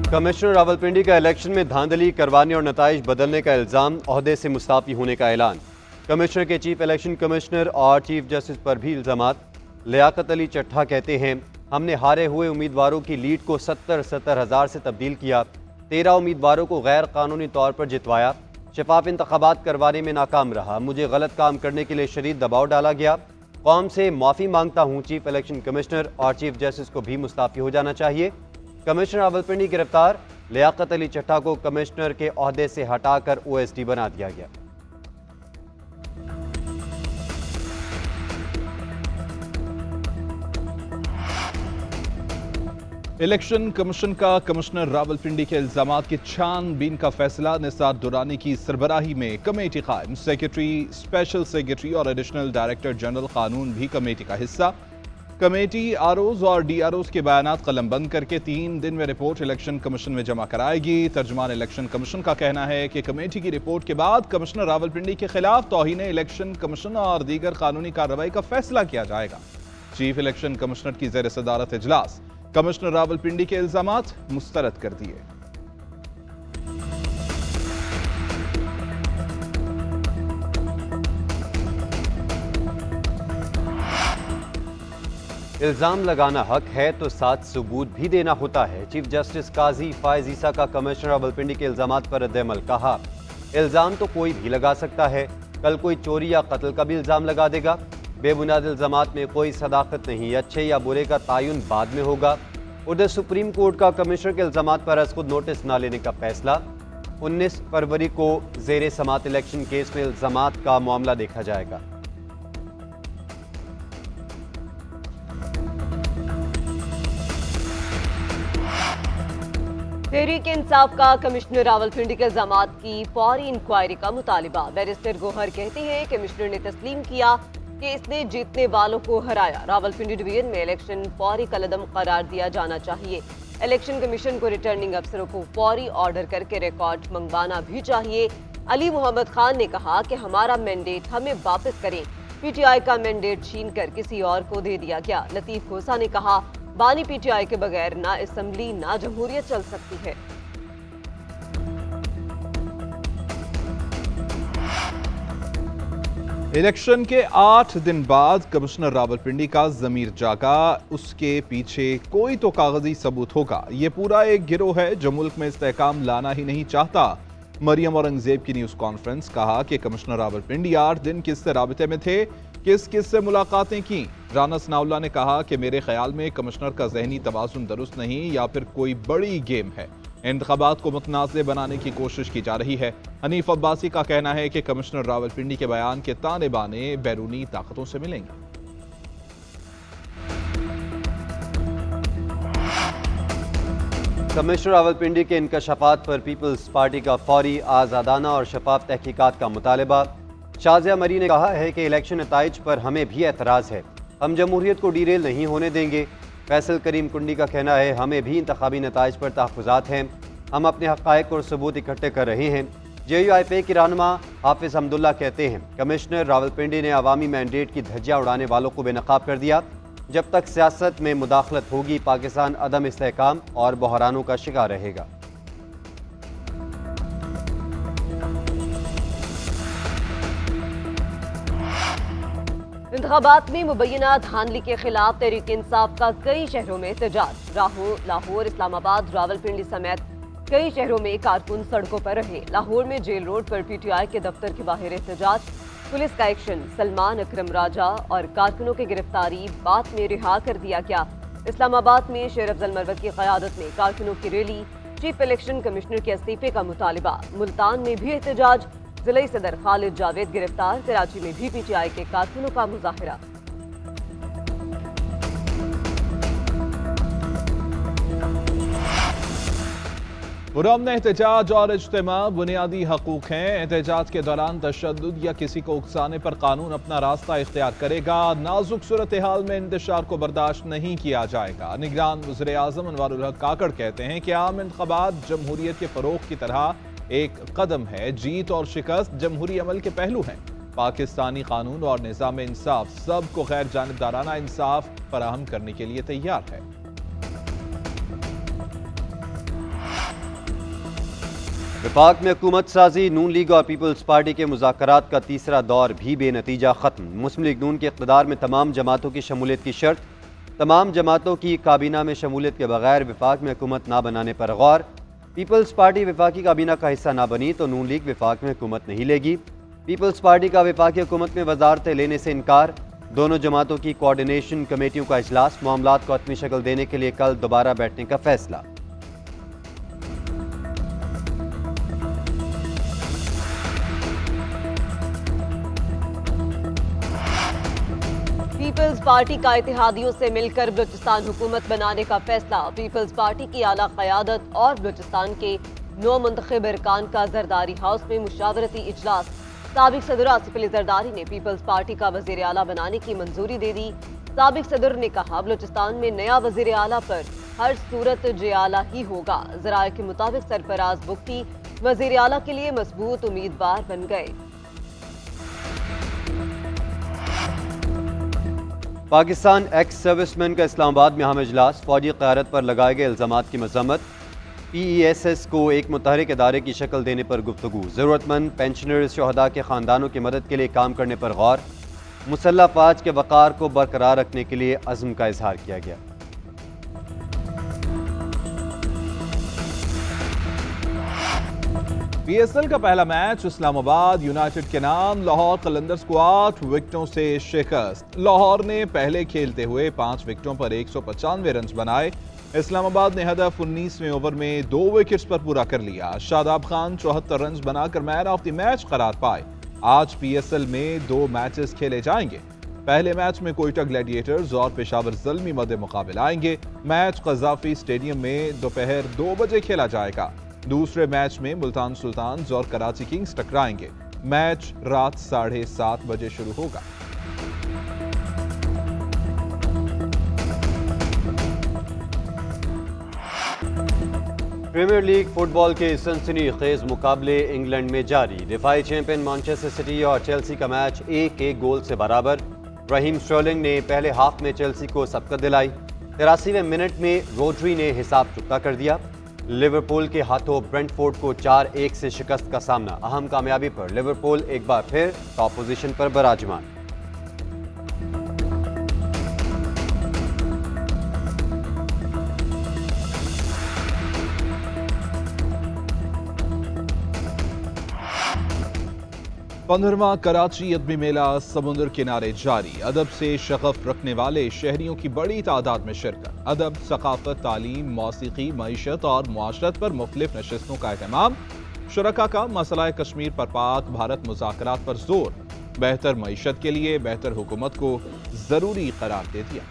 Commissioner Rawalpindi का election में धांधली करवाने और नताइज बदलने का इल्ज़ाम, ओहदे से मुस्ताफ़ी होने का ऐलान। कमिश्नर के चीफ इलेक्शन कमिश्नर और चीफ जस्टिस पर भी इल्ज़ामात। लियाकत अली चट्ठा कहते हैं, हमने हारे हुए उम्मीदवारों की लीड को 70 हज़ार से तब्दील किया, 13 उम्मीदवारों को गैर कानूनी तौर पर जितवाया, शफाफ इंतखाबात करवाने में नाकाम रहा, मुझे गलत काम करने के लिए शदीद दबाव डाला गया, कौम से माफ़ी मांगता हूँ। चीफ इलेक्शन कमिश्नर और चीफ जस्टिस को भी मुस्ताफ़ी हो जाना चाहिए। कमिश्नर रावलपिंडी गिरफ्तार, लियाकत अली चट्ठा को कमिश्नर के ओहदे से हटाकर OSD बना दिया गया। इलेक्शन कमीशन का कमिश्नर रावलपिंडी के इल्जामात की छानबीन का फैसला। निसार दुरानी की सरबराही में कमेटी कायम, सेक्रेटरी, स्पेशल सेक्रेटरी और एडिशनल डायरेक्टर जनरल कानून भी कमेटी का हिस्सा। कमेटी आरओज और DROs के बयानात कलमबंद करके 3 दिन में रिपोर्ट इलेक्शन कमीशन में जमा कराएगी। तर्जुमान इलेक्शन कमीशन का कहना है कि कमेटी की रिपोर्ट के बाद कमिश्नर रावलपिंडी के खिलाफ तौहीन इलेक्शन कमीशन और दीगर कानूनी कार्रवाई का फैसला किया जाएगा। चीफ इलेक्शन कमिश्नर की ज़ेर सदारत इजलास, कमिश्नर रावलपिंडी के इल्जामात मुस्तरद कर दिए। इल्ज़ाम लगाना हक है तो साथ सबूत भी देना होता है। चीफ जस्टिस काजी फायज ईसा का कमिश्नर रावलपिंडी के इल्जामात पर रद्द-ए-अमल। कहा, इल्ज़ाम तो कोई भी लगा सकता है, कल कोई चोरी या कत्ल का भी इल्ज़ाम लगा देगा। बेबुनियाद इल्ज़ामात में कोई सदाकत नहीं, अच्छे या बुरे का तयन बाद में होगा। उधर सुप्रीम कोर्ट का कमिश्नर के इल्ज़ामात पर खुद नोटिस न लेने का फैसला। 19 फरवरी को ज़ेर समात इलेक्शन केस में इल्ज़ामात का मामला देखा जाएगा। तहरीक इंसाफ का कमिश्नर रावलपिंडी के इल्जामात की फौरी इंक्वायरी का मुतालिबा। बैरिस्टर गोहर कहते हैं, कमिश्नर ने तस्लीम किया कि इसने जीतने वालों को हराया। रावलपिंडी डिवीजन में इलेक्शन फौरी कलदम करार दिया जाना चाहिए। इलेक्शन कमीशन को रिटर्निंग अफसरों को फौरी ऑर्डर करके रिकॉर्ड मंगवाना भी चाहिए। अली मोहम्मद खान ने कहा कि हमारा मैंडेट हमें वापस करें। PTI का मैंडेट छीन कर किसी और को दे दिया गया। लतीफ खोसा ने कहा, बानी PTI के बगैर ना असम्बली ना जमहूरियत चल सकती है। इलेक्शन के 8 दिन बाद कमिश्नर रावलपिंडी का जमीर जागा। उसके पीछे कोई तो कागजी सबूत होगा। ये पूरा एक गिरोह है जो मुल्क में इस्तेहकाम लाना ही नहीं चाहता। मरियम औरंगजेब की न्यूज कॉन्फ्रेंस। कहा कि कमिश्नर रावलपिंडी 8 दिन किससे राबिते में थे, किस किस से मुलाकातें की। राना सनाउल्लाह ने कहा कि मेरे ख्याल में कमिश्नर का जहनी तवाज़ुन दुरुस्त नहीं, या फिर कोई बड़ी गेम है। इंतखाबात को मुतनाज़ बनाने की कोशिश की जा रही है। हनीफ अब्बासी का कहना है कि कमिश्नर रावलपिंडी के बयान के ताने बाने बैरूनी ताकतों से मिलेंगे। कमिश्नर रावलपिंडी के इंकशाफात पर पीपल्स पार्टी का फौरी, आज़ादाना और शफाफ तहकीकात का मुतालबा। शाज़िया मरी ने कहा है कि इलेक्शन नताइज पर हमें भी एतराज़ है, हम जमहूरियत को डीरेल नहीं होने देंगे। फैसल करीम कुंडी का कहना है, हमें भी इंतखाबी नताइज पर तहफ़्फ़ुज़ात हैं, हम अपने हक़ाइक़ और सबूत इकट्ठे कर रहे हैं। JUIP के रहनुमा हाफिज़ हमदुल्ला कहते हैं, कमिश्नर रावलपिंडी ने अवामी मैंडेट की धज्जियाँ उड़ाने वालों को बेनकाब कर दिया। जब तक सियासत में मुदाखलत होगी, पाकिस्तान अदम इस्तेहकाम और बहरानों का शिकार रहेगा। इंतखाबात में मुबैना धांधली के खिलाफ तहरीक इंसाफ का कई शहरों में एहतजाज। लाहौर, इस्लामाबाद, रावलपिंडी समेत कई शहरों में कारकुन सड़कों पर रहे। लाहौर में जेल रोड पर PTI के दफ्तर के बाहर एहतजाज, पुलिस का एक्शन। सलमान अकरम राजा और कारकुनों की गिरफ्तारी, बाद में रिहा कर दिया गया। इस्लामाबाद में शेर अफजल मरवत की क़यादत में कारकुनों की रैली। चीफ इलेक्शन कमिश्नर के इस्तीफे का मुतालिबा। मुल्तान में भी एहतजाज, जिला सदर खालिद जावेद गिरफ्तार। कराची में भी PTI के कारकुनों का मुजाहरा। पुरअमन एहतजाज और इज्तिमा बुनियादी हकूक हैं। एहतजाज के दौरान तशद्दुद या किसी को उकसाने पर कानून अपना रास्ता इख्तियार करेगा। नाजुक सूरत हाल में इंतशार को बर्दाश्त नहीं किया जाएगा। निगरान वज़ीर आज़म अनवारुल हक काकड़ कहते हैं कि आम इंतखाबात जमहूरियत के फरोग की तरह एक कदम है। जीत और शिकस्त जमहूरी अमल के पहलू हैं। पाकिस्तानी कानून और निज़ाम इंसाफ सबको गैर जानिबदाराना इंसाफ फराहम करने के लिए तैयार है। वफाक में हुकूमत साजी, नून लीग और पीपल्स पार्टी के मुज़ाकरात का तीसरा दौर भी बेनतीजा ख़त्म। मुस्लिम लीग नून के इक़्तिदार में तमाम जमातों की शमूलियत की शर्त, तमाम जमातों की काबीना में शमूलियत के बगैर वफाक में हुकूमत ना बनाने पर गौर। पीपल्स पार्टी वफाकी काबीना का हिस्सा ना बनी तो नून लीग वफाक में हुकूमत नहीं लेगी। पीपल्स पार्टी का वफाकी हुकूमत में वजारतें लेने से इनकार। दोनों जमातों की कोऑर्डिनेशन कमेटियों का इजलास, मामलात को हतमी शक्ल देने के लिए कल दोबारा बैठने का फैसला। पीपल्स पार्टी का इत्तेहादियों से मिलकर बलूचिस्तान हुकूमत बनाने का फैसला। पीपल्स पार्टी की आला क़यादत और बलूचिस्तान के 9 मुंतखब अरकान का जरदारी हाउस में मुशावरती इजलास। साबिक सदर आसिफ अली जरदारी ने पीपल्स पार्टी का वज़ीर आला बनाने की मंजूरी दे दी। साबिक सदर ने कहा, बलूचिस्तान में नया वज़ीर आला पर हर सूरत जे आला ही होगा। ज़राए के मुताबिक सरफराज बुख्ती वज़ीर आला के लिए मजबूत उम्मीदवार बन गए। पाकिस्तान एक्स सर्विसमैन का इस्लामाबाद में अहम इजलास, फौजी क़यादत पर लगाए गए इल्ज़ामात की मज़म्मत। PESS को एक मुतहरिक इदारे की शक्ल देने पर गुफ्तगू। ज़रूरतमंद पेंशनर्स शहदा के ख़ानदानों की मदद के लिए काम करने पर गौर। मुसल्लह फ़ौज के वक़ार को बरकरार रखने के लिए अज़्म का इजहार किया गया। PSL का पहला मैच इस्लामाबाद यूनाइटेड के नाम। लाहौर कलंदर्स को 8 विकेटों से शिकस्त। लाहौर ने पहले खेलते हुए 5 विकेटों पर 195 रन बनाए। इस्लामाबाद ने हदफ 19वें ओवर में 2 विकेट्स पर पूरा कर लिया। शादाब खान 74 रन बनाकर मैन ऑफ द मैच करार पाए। आज PSL में 2 मैचेस खेले जाएंगे। पहले मैच में कोयटा ग्लैडिएटर्स और पेशावर ज़ल्मी मद्दे मुकाबले आएंगे। मैच कज़ाफी स्टेडियम में दोपहर 2 बजे खेला जाएगा। दूसरे मैच में मुल्तान सुल्तान्स और कराची किंग्स टकराएंगे। मैच रात 7:30 बजे शुरू होगा। प्रीमियर लीग फुटबॉल के सनसनीखेज मुकाबले इंग्लैंड में जारी। दिफाई चैंपियन मैनचेस्टर सिटी और चेल्सी का मैच 1-1 गोल से बराबर। रहीम स्टर्लिंग ने पहले हाफ में चेल्सी को सबकत दिलाई। 83वें मिनट में रोड्री ने हिसाब चुकता कर दिया। लिवरपूल के हाथों ब्रेंटफोर्ड को 4-1 से शिकस्त का सामना। अहम कामयाबी पर लिवरपूल एक बार फिर टॉप पोजीशन पर बराजमान। पंद्रहवां कराची अदबी मेला समुद्र किनारे जारी। अदब से शगफ रखने वाले शहरियों की बड़ी तादाद में शिरकत। अदब, सकाफत, तालीम, मौसीकी, मईशत और मुआशरत पर मुख्तलिफ नशिस्तों का एहतमाम। शुरका का मसला कश्मीर पर पाक भारत मुज़ाकरात पर जोर। बेहतर मईशत के लिए बेहतर हुकूमत को जरूरी करार दे दिया।